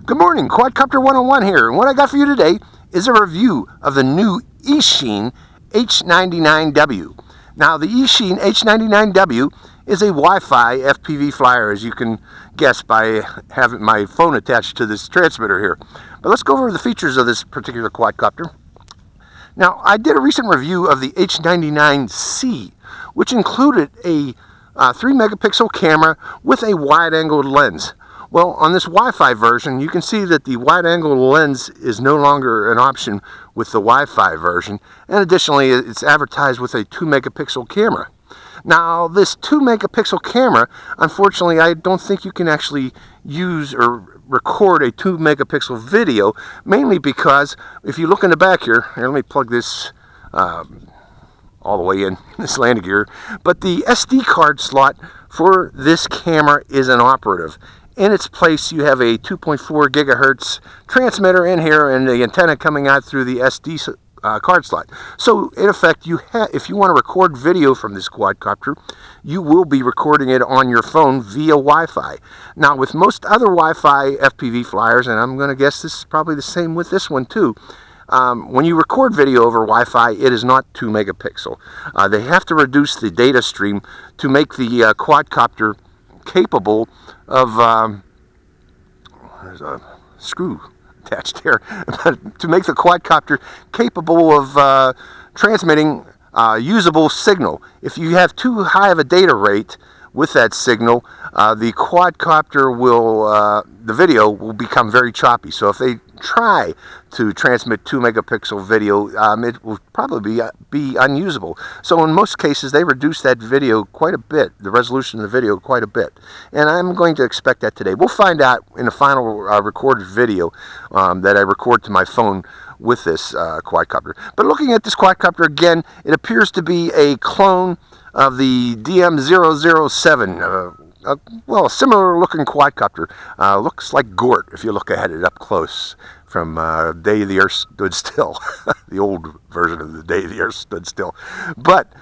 Good morning, Quadcopter 101 here, and what I got for you today is a review of the new Eachine H99W. Now, the Eachine H99W is a Wi-Fi FPV flyer, as you can guess by having my phone attached to this transmitter here. But let's go over the features of this particular quadcopter. Now, I did a recent review of the H99C, which included a 3 megapixel camera with a wide-angled lens. Well, on this Wi-Fi version, you can see that the wide-angle lens is no longer an option with the Wi-Fi version, and additionally, it's advertised with a 2 megapixel camera. Now, this 2 megapixel camera, unfortunately, I don't think you can actually use or record a 2 megapixel video, mainly because if you look in the back here, let me plug this all the way in, this landing gear, but the SD card slot for this camera is inoperative. In its place, you have a 2.4 gigahertz transmitter in here and the antenna coming out through the SD card slot. So, in effect, if you want to record video from this quadcopter, you will be recording it on your phone via Wi-Fi. Now, with most other Wi-Fi FPV flyers, and I'm going to guess this is probably the same with this one too, when you record video over Wi-Fi, it is not 2 megapixel. They have to reduce the data stream to make the quadcopter capable of, there's a screw attached here, but to make the quadcopter capable of transmitting usable signal. If you have too high of a data rate with that signal, the quadcopter will, the video will become very choppy. So if they try to transmit 2 megapixel video, it will probably be unusable. So in most cases, they reduce that video quite a bit, the resolution of the video quite a bit. And I'm going to expect that today. We'll find out in the final recorded video that I record to my phone with this quadcopter. But looking at this quadcopter again, it appears to be a clone of the DM007. Well, a similar looking quadcopter. Looks like Gort if you look at it up close from Day the Earth Stood Still, the old version of the Day the Earth Stood Still. But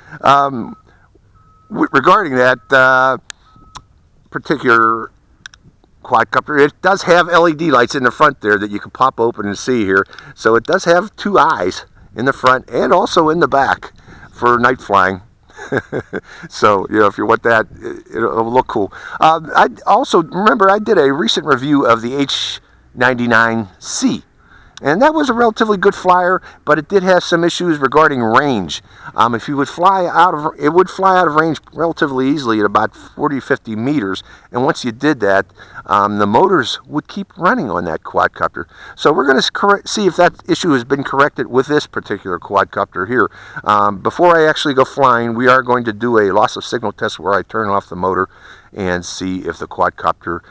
regarding that particular quadcopter, it does have LED lights in the front there that you can pop open and see here. So it does have 2 eyes in the front and also in the back for night flying. So, you know, if you want that, it'll look cool. I also remember I did a recent review of the H99C, and that was a relatively good flyer, but it did have some issues regarding range. If you would fly out of, it would fly out of range relatively easily at about 40-50 meters, and once you did that, the motors would keep running on that quadcopter. So we're going to see if that issue has been corrected with this particular quadcopter here. Before I actually go flying, we are going to do a loss of signal test where I turn off the motor and see if the quadcopter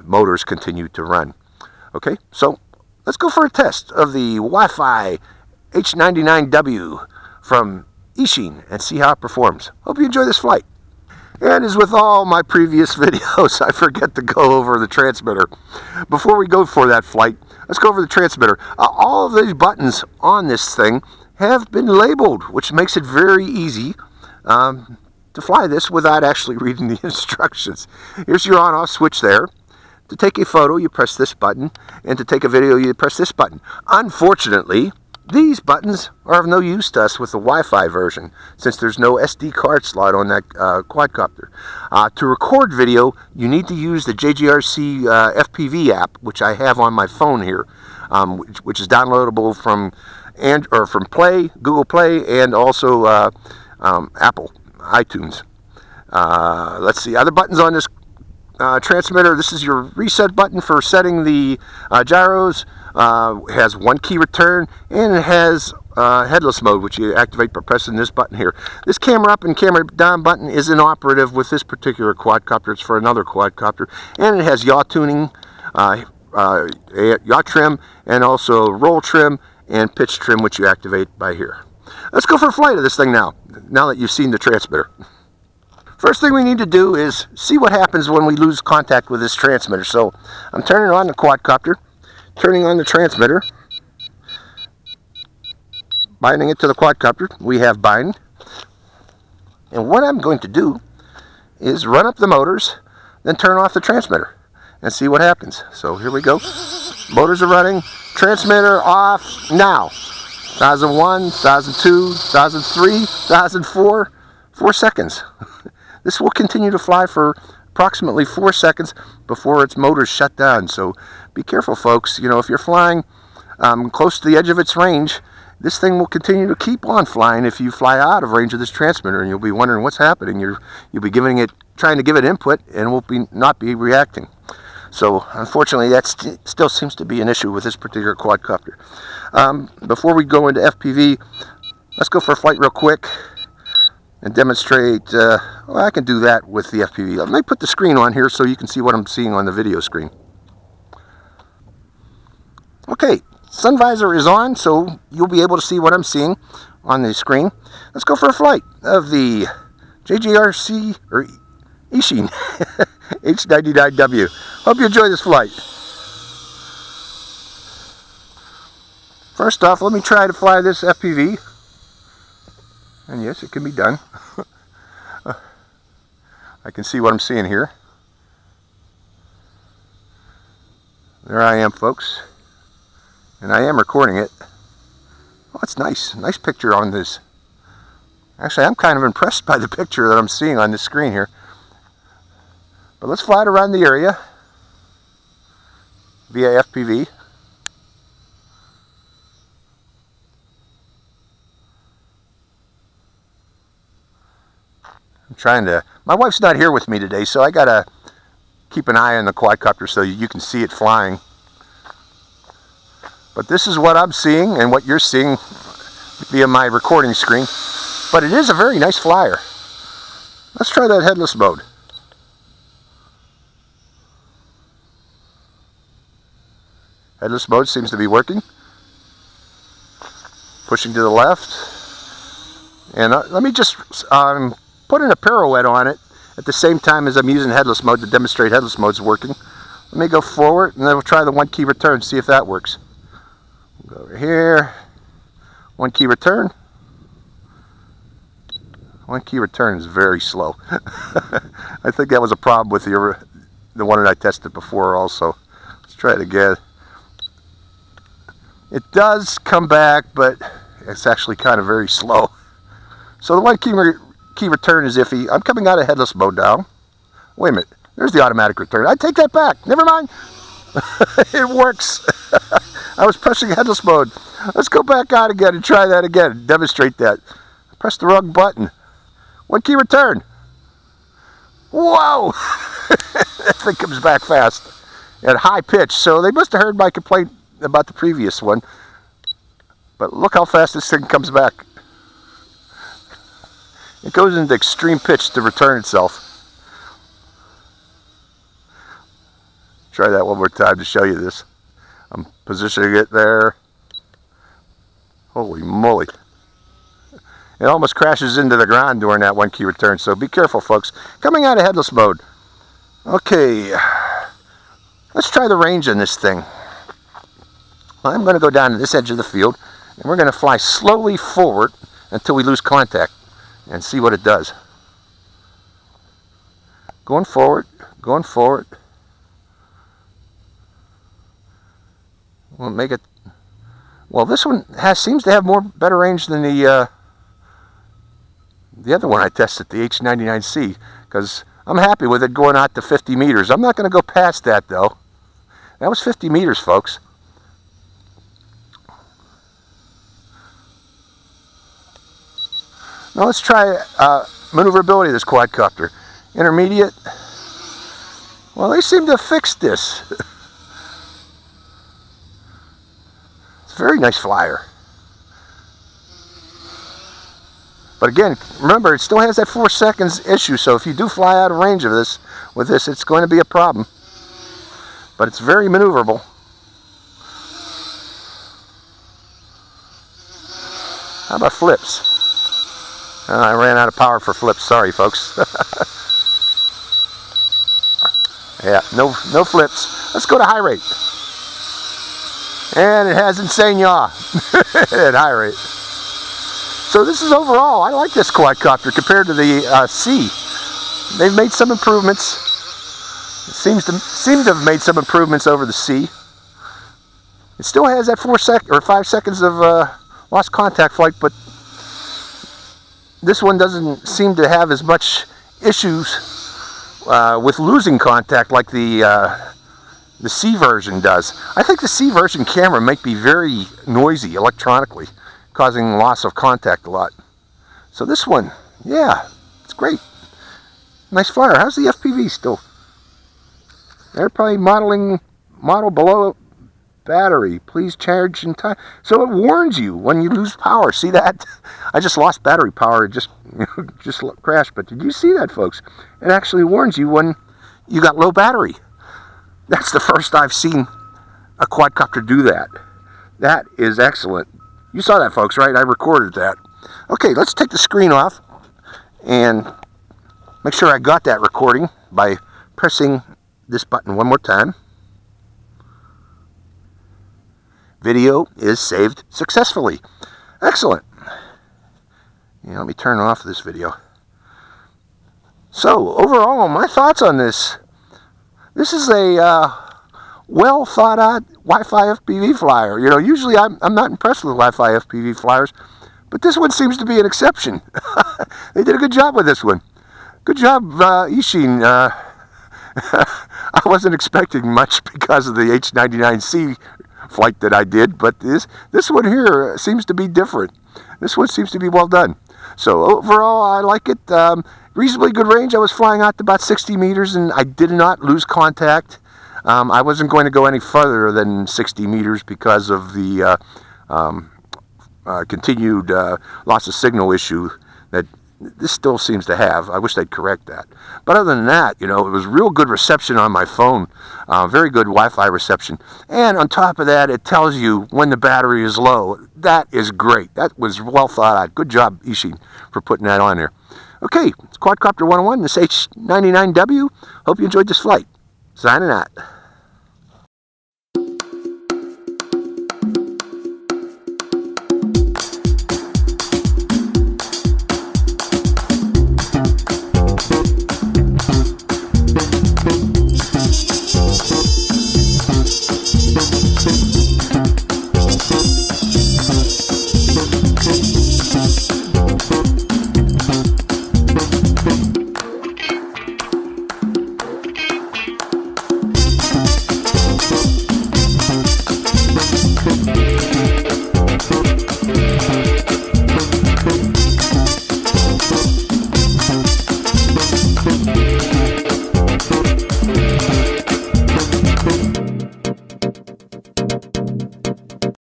motors continue to run. Okay, so let's go for a test of the Wi-Fi H99W from Eachine and see how it performs. Hope you enjoy this flight. And as with all my previous videos, I forget to go over the transmitter. Before we go for that flight, let's go over the transmitter. All of these buttons on this thing have been labeled, which makes it very easy to fly this without actually reading the instructions. Here's your on-off switch there. To take a photo, you press this button, and to take a video, you press this button. Unfortunately, these buttons are of no use to us with the Wi-Fi version, since there's no SD card slot on that quadcopter. To record video, you need to use the JGRC FPV app, which I have on my phone here, which is downloadable from Play, Google Play, and also Apple, iTunes. Let's see, other buttons on this transmitter. This is your reset button for setting the gyros. It has 1 key return, and it has headless mode, which you activate by pressing this button here. This camera up and camera down button is inoperative with this particular quadcopter. It's for another quadcopter, and it has yaw tuning, yaw trim, and also roll trim and pitch trim, which you activate by here. Let's go for a flight of this thing now that you've seen the transmitter. First thing we need to do is see what happens when we lose contact with this transmitter. So I'm turning on the quadcopter, turning on the transmitter, binding it to the quadcopter. We have bind. And what I'm going to do is run up the motors, then turn off the transmitter. and see what happens. So here we go. Motors are running. Transmitter off now. 1001, 1002, 1003, 1004. 4 seconds. This will continue to fly for approximately 4 seconds before its motors shut down. So be careful, folks. You know, if you're flying close to the edge of its range, this thing will continue to keep on flying if you fly out of range of this transmitter, and you'll be wondering what's happening. You'll be trying to give it input, and will not be reacting. So unfortunately, that still seems to be an issue with this particular quadcopter. Before we go into FPV, let's go for a flight real quick and demonstrate. Well, I can do that with the FPV. Let me put the screen on here so you can see what I'm seeing on the video screen. Okay, sun visor is on, so you'll be able to see what I'm seeing on the screen. Let's go for a flight of the JGRC, or Eachine, H99W. Hope you enjoy this flight. First off, let me try to fly this FPV. And yes, it can be done. I can see what I'm seeing here. There I am, folks. And I am recording it. Oh, it's nice. Nice picture on this. Actually, I'm kind of impressed by the picture that I'm seeing on the screen here. But let's fly it around the area via FPV. I'm trying to... My wife's not here with me today, so I gotta keep an eye on the quadcopter so you can see it flying. But this is what I'm seeing and what you're seeing via my recording screen. But it is a very nice flyer. Let's try that headless mode. Headless mode seems to be working. Pushing to the left. And let me just put in a pirouette on it at the same time as I'm using headless mode to demonstrate headless mode's working. Let me go forward and then we'll try the 1 key return, see if that works. Go over here. 1 key return. 1 key return is very slow. I think that was a problem with the one that I tested before also. Let's try it again. It does come back, but it's actually kind of very slow. So the 1 key return is iffy. I'm coming out of headless mode now. Wait a minute. There's the automatic return. I take that back. Never mind. It works. I was pressing headless mode. Let's go back out again and try that again. Demonstrate that. I pressed the wrong button. 1 key return. Whoa! That thing comes back fast at high pitch. So they must have heard my complaint about the previous one. But look how fast this thing comes back. It goes into extreme pitch to return itself. Try that one more time to show you this. I'm positioning it there. Holy moly. It almost crashes into the ground during that 1 key return, so be careful, folks. Coming out of headless mode. Okay, let's try the range on this thing. I'm going to go down to this edge of the field, and we're going to fly slowly forward until we lose contact and see what it does. Going forward, going forward. We'll make it. Well, this one seems to have better range than the other one I tested, the H99C, because I'm happy with it going out to 50 meters. I'm not going to go past that though. That was 50 meters, folks. Now let's try maneuverability of this quadcopter. Intermediate. Well, they seem to have fixed this. It's a very nice flyer. But again, remember, it still has that 4 seconds issue, so if you do fly out of range of this, with this, it's going to be a problem. But it's very maneuverable. How about flips? I ran out of power for flips, sorry folks. Yeah, no flips. Let's go to high rate. And it has insane yaw at high rate. So this is overall, I like this quadcopter compared to the C. They've made some improvements. Seem to have made some improvements over the sea. It still has that 5 seconds of lost contact flight, but this one doesn't seem to have as much issues with losing contact like the C version does. I think the C version camera might be very noisy electronically, causing loss of contact a lot. So this one, yeah, it's great. Nice flyer. How's the FPV still? They're probably model below battery. Please charge in time. So it warns you when you lose power. See that? I just lost battery power. It just crashed. But did you see that, folks? It actually warns you when you got low battery. That's the first I've seen a quadcopter do that. That is excellent. You saw that, folks, right? I recorded that. Okay, let's take the screen off and make sure I got that recording by pressing this button one more time. Video is saved successfully. Excellent. Yeah, let me turn off this video. So, overall, my thoughts on this. This is a well thought out Wi-Fi FPV flyer. You know, usually I'm not impressed with Wi-Fi FPV flyers, but this one seems to be an exception. They did a good job with this one. Good job, Eachine. I wasn't expecting much because of the H99C flight that I did, but this one here seems to be different. This one seems to be well done. So overall, I like it. Reasonably good range. I was flying out to about 60 meters, and I did not lose contact. I wasn't going to go any further than 60 meters because of the continued loss of signal issue that this still seems to have. I wish they'd correct that. But other than that, you know, it was real good reception on my phone. Very good Wi-Fi reception. And on top of that, it tells you when the battery is low. That is great. That was well thought out. Good job, Eachine, for putting that on there. Okay, it's Quadcopter 101. This H99W. Hope you enjoyed this flight. Signing out.